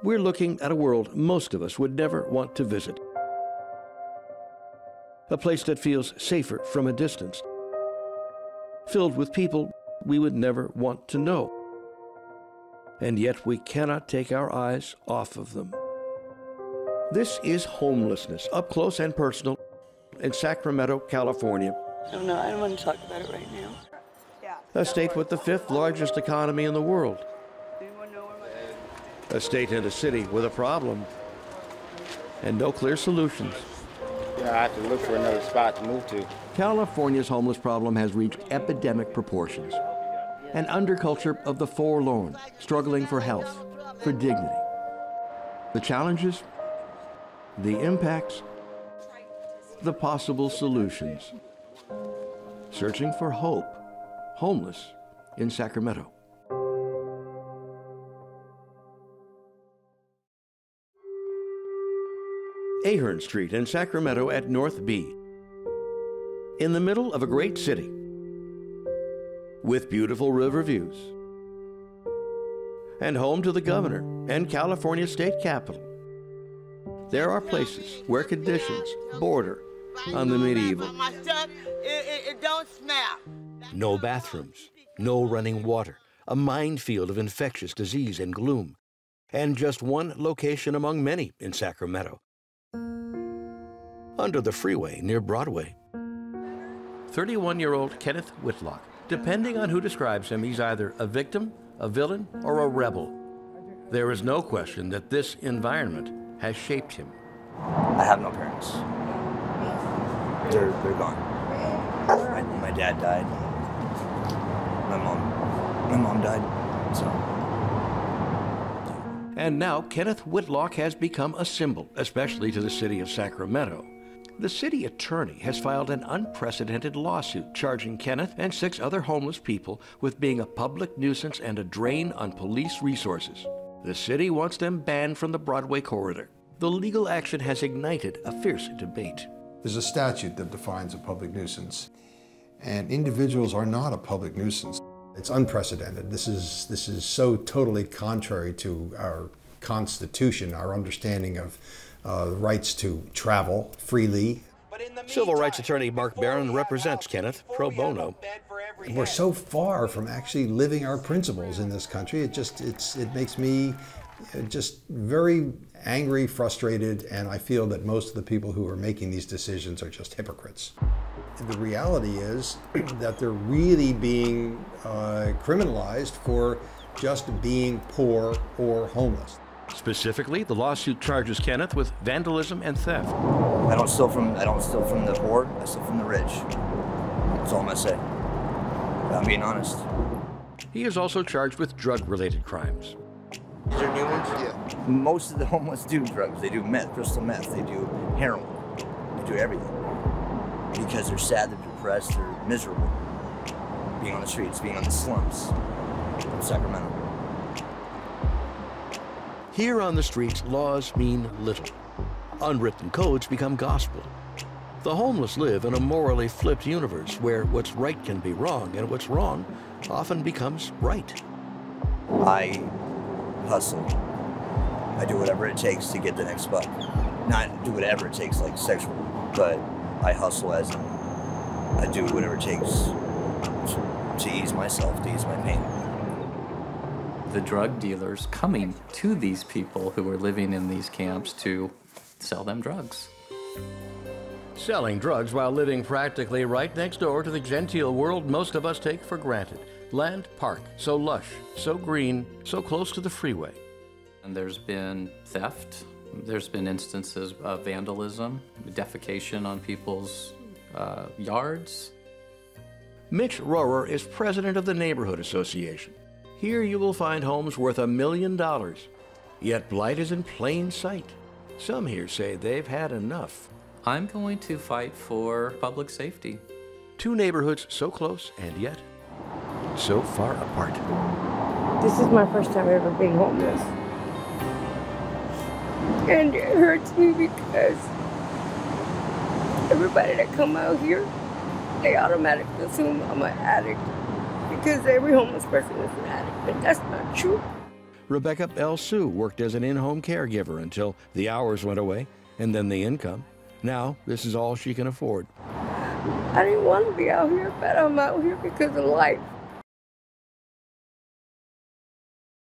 We're looking at a world most of us would never want to visit. A place that feels safer from a distance, filled with people we would never want to know. And yet we cannot take our eyes off of them. This is homelessness, up close and personal, in Sacramento, California. I don't know, I don't want to talk about it right now. A state with the 5th largest economy in the world. A state and a city with a problem and no clear solutions. Yeah, I have to look for another spot to move to. California's homeless problem has reached epidemic proportions. An underculture of the forlorn, struggling for health, for dignity. The challenges, the impacts, the possible solutions. Searching for hope, homeless in Sacramento. Ahern Street in Sacramento at North B. In the middle of a great city with beautiful river views and home to the governor and California state capital. There are places where conditions border on the medieval. My son, it don't smell. No bathrooms, no running water, a minefield of infectious disease and gloom, and just one location among many in Sacramento. Under the freeway near Broadway. 31-year-old Kenneth Whitlock. Depending on who describes him, he's either a victim, a villain, or a rebel. There is no question that this environment has shaped him. I have no parents. They're gone. My dad died. My mom died, so. And now Kenneth Whitlock has become a symbol, especially to the city of Sacramento. The city attorney has filed an unprecedented lawsuit charging Kenneth and 6 other homeless people with being a public nuisance and a drain on police resources. The city wants them banned from the Broadway corridor. The legal action has ignited a fierce debate. There's a statute that defines a public nuisance, and individuals are not a public nuisance. It's unprecedented. This is so totally contrary to our Constitution, our understanding of rights to travel freely. Civil rights attorney Mark Barron represents Kenneth pro bono. We're so far from actually living our principles in this country. It makes me just very angry, frustrated, and I feel that most of the people who are making these decisions are just hypocrites. The reality is that they're really being criminalized for just being poor or homeless. Specifically, the lawsuit charges Kenneth with vandalism and theft. I don't steal from the poor, I steal from the rich. That's all I'm gonna say. I'm being honest. He is also charged with drug-related crimes. These are new ones? Yeah. Most of the homeless do drugs. They do meth, crystal meth, they do heroin, they do everything. Because they're sad, they're depressed, they're miserable. Being on the streets, being on the slums of Sacramento. Here on the streets, laws mean little. Unwritten codes become gospel. The homeless live in a morally flipped universe where what's right can be wrong and what's wrong often becomes right. I hustle. I do whatever it takes to get the next buck. Not do whatever it takes like sexual, but I hustle as in I do whatever it takes to ease myself, to ease my pain. The drug dealers coming to these people who are living in these camps to sell them drugs. Selling drugs while living practically right next door to the genteel world most of us take for granted. Land Park, so lush, so green, so close to the freeway. And there's been theft. There's been instances of vandalism, defecation on people's yards. Mitch Rohrer is president of the Neighborhood Association. Here you will find homes worth $1 million. Yet blight is in plain sight. Some here say they've had enough. I'm going to fight for public safety. 2 neighborhoods so close and yet so far apart. This is my first time ever being homeless. And it hurts me because everybody that come out here, they automatically assume I'm an addict. Because every homeless person is an addict, and that's not true. Rebecca L. Sue worked as an in-home caregiver until the hours went away and then the income. Now, this is all she can afford. I didn't want to be out here, but I'm out here because of life.